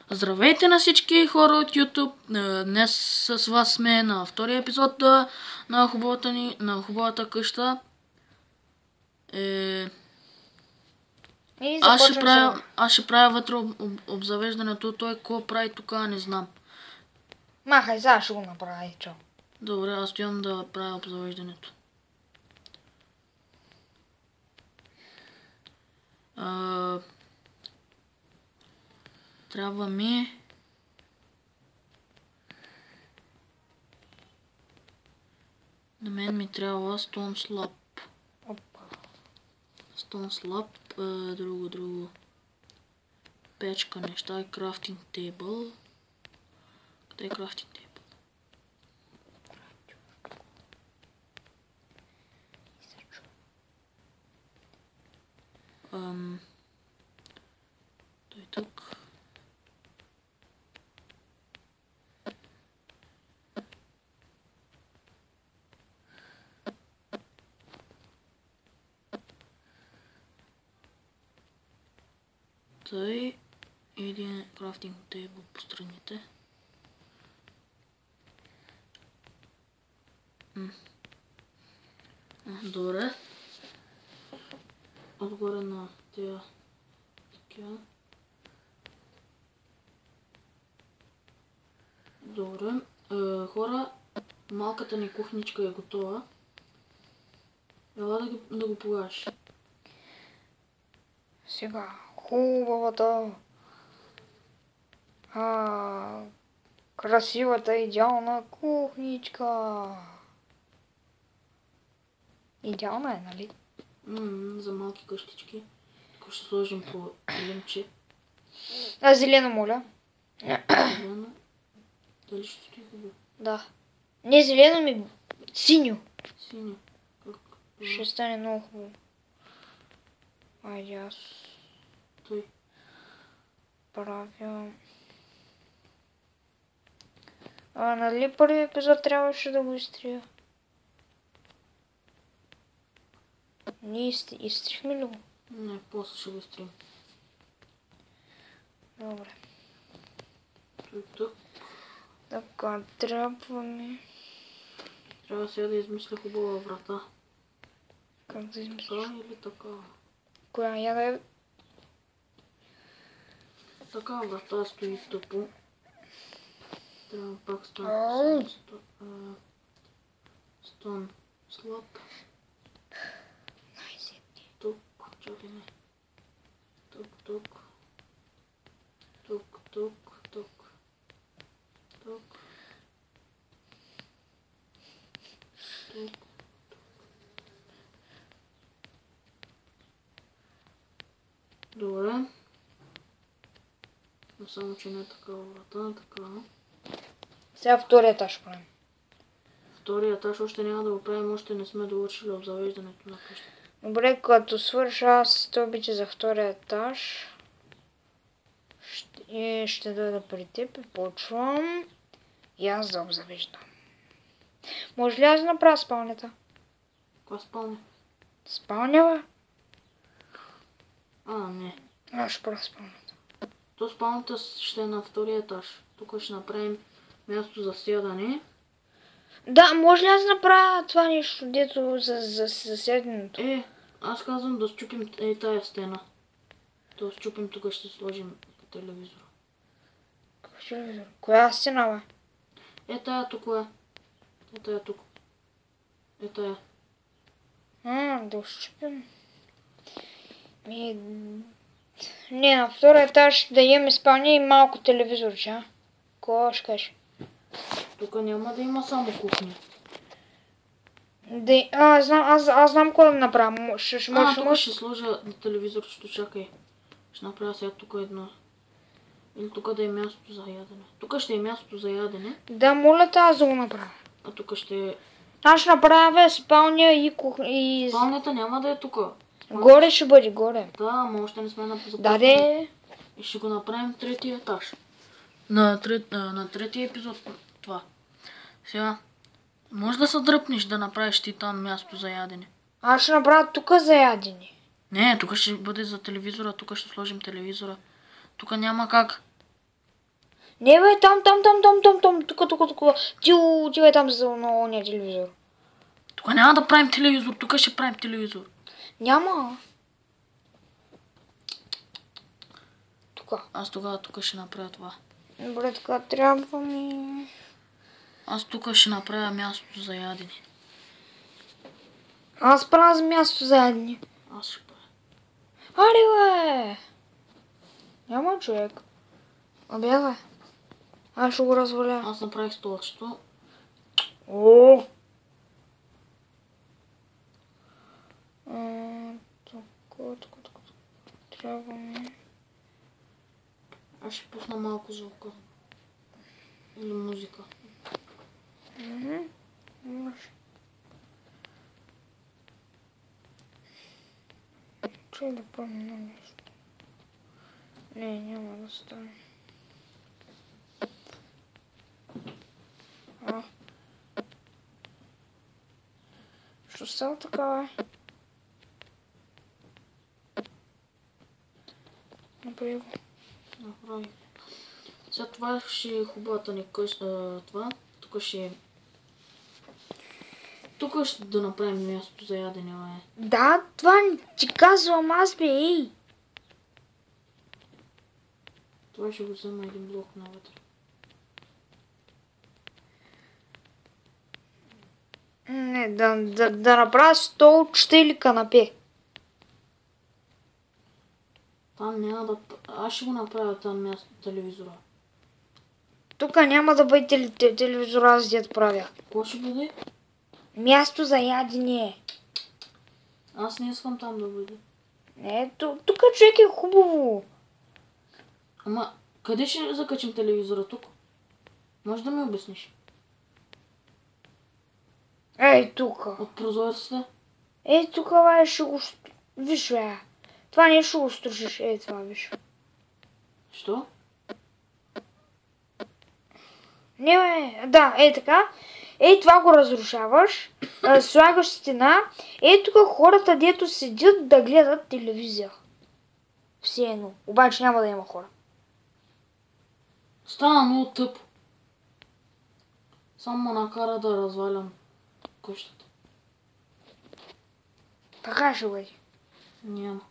Здравейте на всички хора от YouTube. Днес с вас сме на втория епизод на хубавата къща. Аз ще правя вътре обзавеждането. Той какво прави тук, не знам. Махай, сега ще го направи, чао. Добре, аз стоям да правя обзавеждането. Трябва ми... На мен ми трябва Stone Slab. Stone Slab, друго. Печка неща и крафтинг тейбъл. Къде е крафтинг тейбъл? Той тук. Той и един крафтинг тейбъл по страните. Добре. Отгоре на тия такива. Добре. Хора, малката ни кухничка е готова. Ела да го погаш. Сега, хубавата, красивата, идеална кухничка. Идеална е, нали? За малки къщички. Тук ще сложим по лимче. Зелено, моля. Зелено. Дали ще стои хубаво? Да. Не зелено ми, синьо. Синьо. Ще стане много хубаво. Айде аз Той. правя... нали първи епизод трябваше да го изтрия? Ние изтрихме ли го? Не, после ще го изтрим. Добре. Той тук. Така, трябва ми... Трябва сега да измисля хубава врата. Как да измисля? Така или така? Коя я да е? Така врата стои тъпо. Трябва пак Stone Slab. Тук, чакай не. Тук. Добре. Но само, че не е такава врата, така. Сега втория етаж правим. Втория етаж още няма да го правим, още не сме довършили обзавеждането на къщата. Добре, като свърша аз те обича за втория етаж. Ще дойда при теб и почвам. И аз да обзавеждам. Може ли аз да направя спалнята? Каква спалня? Спалня, бе? Не. Аз ще правя спалнята. То спалнята ще е на втория етаж. Тук ще направим място за сядане. Да, може ли аз да направя това нещо, дето за седенето? Аз казвам да счупим тая стена. Да счупим, тук ще сложим телевизор. Какъв телевизор? Коя стена, бе? Тая тук е. Тая тук. Тая. Да счупим. Не, на втория етаж да имаме спалня и малко телевизорче, а? Кой ще кажеш? Тук няма да има само кухня. Аз знам кой да направя. Тук ще сложа телевизорчето, чакай. Ще направя сега тук едно. Или тук да е мястото за ядене. Тук ще е мястото за ядене. Да, моля те, аз да го направя. А тук ще е... Аз ще направя спалня и кухня. Спалнята няма да е тук. Горе ще бъде, горе. Да, ама още не сме на започване. Да, де. И ще го направим третия етаж. На третия епизод това. Сега, може да се дръпнеш да направиш ти там място за ядене. Аз ще направя тук за ядене. Не, тук ще бъде за телевизора, тук ще сложим телевизора. Тук няма как. Не бе, там, тук. Ти отивай там за ония телевизор. Тук няма да правим телевизор, тук ще правим телевизор. Няма. Тук. Аз тогава тук ще направя това. Добре, така трябва ми. Аз тук ще направя място за ядене. Аз правя място за ядене. Аз ще правя. Аре бе! Няма човек. Абе бе. Аз ще го разваля. Аз направих столчето. О! Тук. Трябва ми. Аз ще пусна малко звука. Или музика. Може. Чай да помня нещо. Не, няма да стане. Що става така, бе? Направи го. Направих. Сега това ще е хубавата ни къща. Това. Тук ще... Тук ще да направим място за ядене, бе. Да, това ти казвам аз, бе, ей! Това ще го взема един блок навътре. Не, да направя столчета или канапе. Там няма да... Аз ще го направя там място телевизора. Тук няма да бъде телевизора, аз дед правя. Какво ще бъде? Място за ядене. Аз не искам там да бъде. Не, тук човек е хубаво. Ама, къде ще закачим телевизора тук? Може да ми обясниш? Ей, тук. От прозорците? Ей, тук, бе, ще го... Виж, бе. Това не ще го струшиш. Ей, това, виж. Що? Не, бе. Да, ей така. Ей, това го разрушаваш. Слагаш стена. Ей, тук хората, дето седят да гледат телевизия. Все едно. Обаче няма да има хора. Стана много тъпо. Само ме накара да развалям къщата. Така ще бъде. Няма.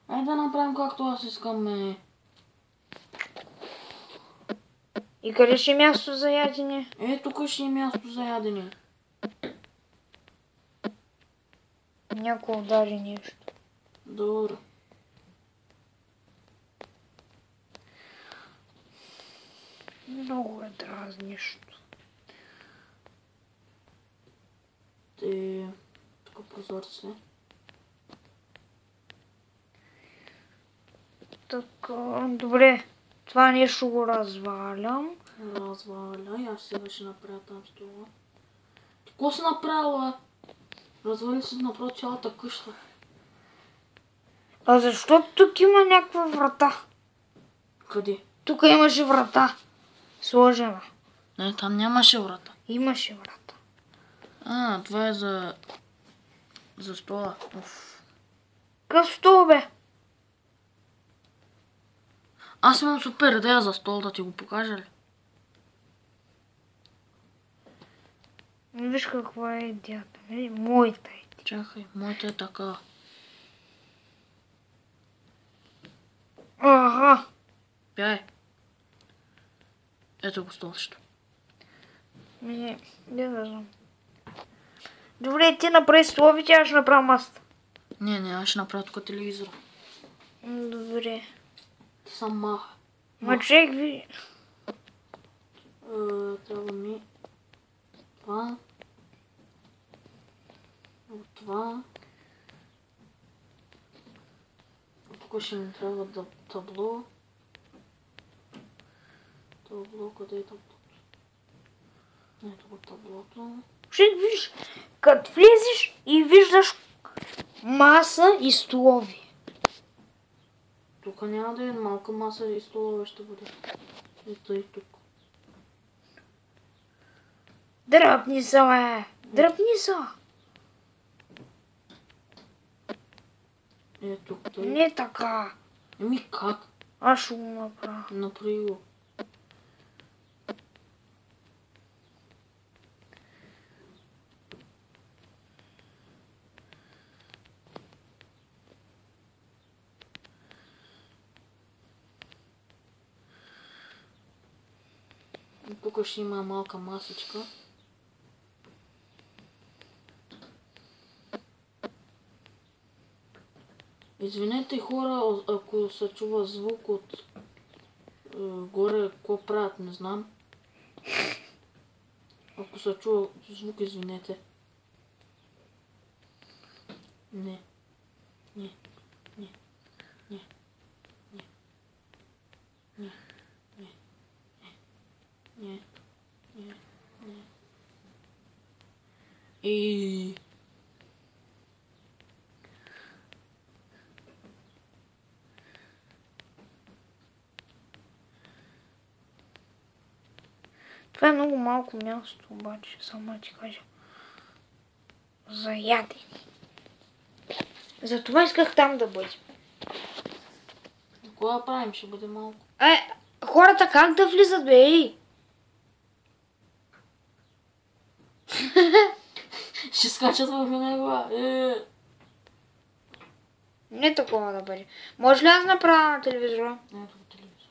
Айде да направим както аз искам. И къде ще е място за ядене? Тук ще е място за ядене. Някой удари нещо. Добре. Много е дразнещо. Тук прозорците. Така, добре. Това нещо го развалям. Разваляй, аз сега ще направя там стола. Какво си направила? Развали си направо цялата къща. А защо тук има някаква врата? Къде? Тук имаше врата. Сложена. Не, там нямаше врата. Имаше врата. Това е за стола. Къв стол, бе? Аз имам супер идея за стол, да ти го покажа ли? Виж каква е идеята. Моята е. Чакай, моята е така. Ага. Пяй. Ето го столчето. Не да знам. Добре, ти направи столовите, аз ще направя масата. Не, аз ще направя тук телевизора. Добре. Ти сам маха. Ма човек ви... Трябва ми това. От това. Тук ще ми трябва табло. Табло, къде е таблото? Ето го таблото. Човек, виж, като влезеш и виждаш маса и столови. Тук няма да е малка маса и столове ще бъде. Ето и тук. Дръпни са, бе! Дръпни са! Ето тук. Не така. Как? Аз ще го направя. Направи го. Тук ще има малка масичка. Извинете хора, ако се чува звук от горе, какво правят, не знам. Ако се чува звук, извинете. Не. Не. Не. Не. Не. Не. Не. Не. Не. Не. И... Това е много малко място, обаче, само ти кажа. За ядене. Затова исках там да бъдем. Кога да правим? Ще бъде малко. Хората как да влизат, бе, ей? Ще скачат върху него, Не такова да бъде. Може ли аз направя на телевизора? Не, това телевизор.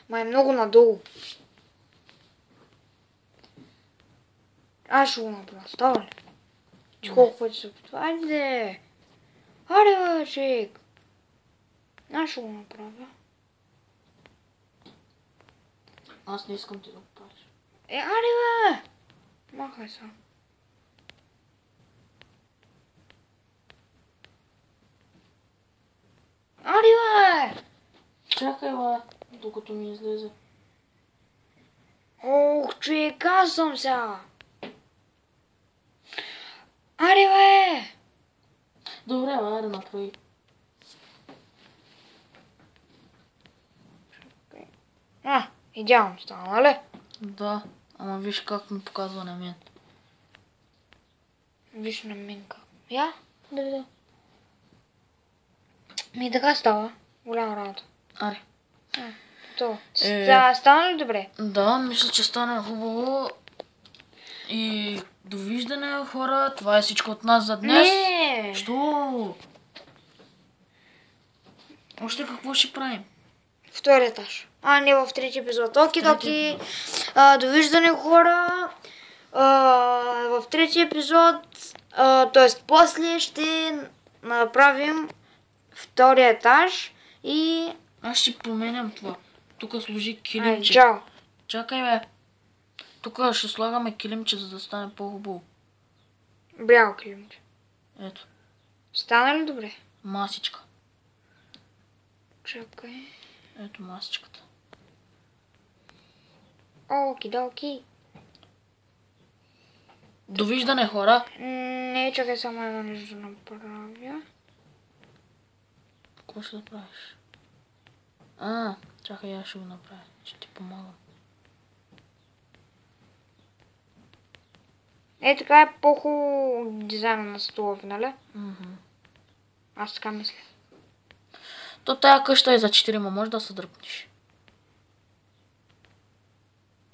Ма е много надолу. Аз ще го направя. Става ли? Че колко пъти се опитва? Айде! Аре, бе, човек! Аз ще го направя. Аз не искам ти да го правиш. Аре, бе! Махай се. Аре, бе! Чакай, бе, докато ми излезе. Ох, човек, аз съм сега. Аре, бе! Добре, бе, айде направи. Идеално стана, нали? Да, ама виж как ми показва на мен. Виж на мен как. Я? Да. Ми така става. Голяма работа. Аре. То. Стана ли добре? Да, мисля, че стана хубаво. И довиждане, хора. Това е всичко от нас за днес. Не! Що? Още какво ще правим? Втори етаж. Не в трети епизод. Оки-доки. Довиждане, хора. В трети епизод, т.е. после ще направим втори етаж и... Аз ще променям това. Тук служи килимче. Чао. Чакай, бе. Тук ще слагаме килимче, за да стане по-хубаво. Бяло килимче. Ето. Стана ли добре? Масичка. Чакай. Ето масичката. Оки-доки. Довиждане, хора. Не, чакай само едно нещо да направя. Какво ще да правиш? Чакай, аз ще го направя. Ще ти помагам. Така е по-хубаво дизайна на столове, нали? Аз така мисля. То тая къща е за 4, може да се дръпнеш.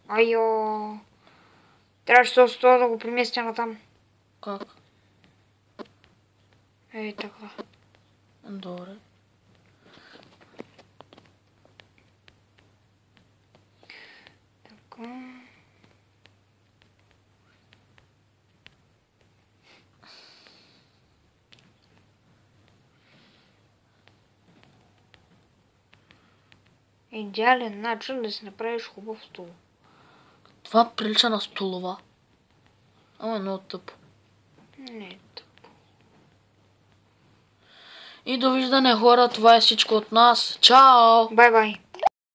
Айо. Трябваше този стол да го преместя натам. Как? Така. Добре. Така. Идеален начин да си направиш хубав стол. Това прилича на столова. Ама е много тъпо. Не е тъпо. И довиждане, хора, това е всичко от нас. Чао! Бай-бай.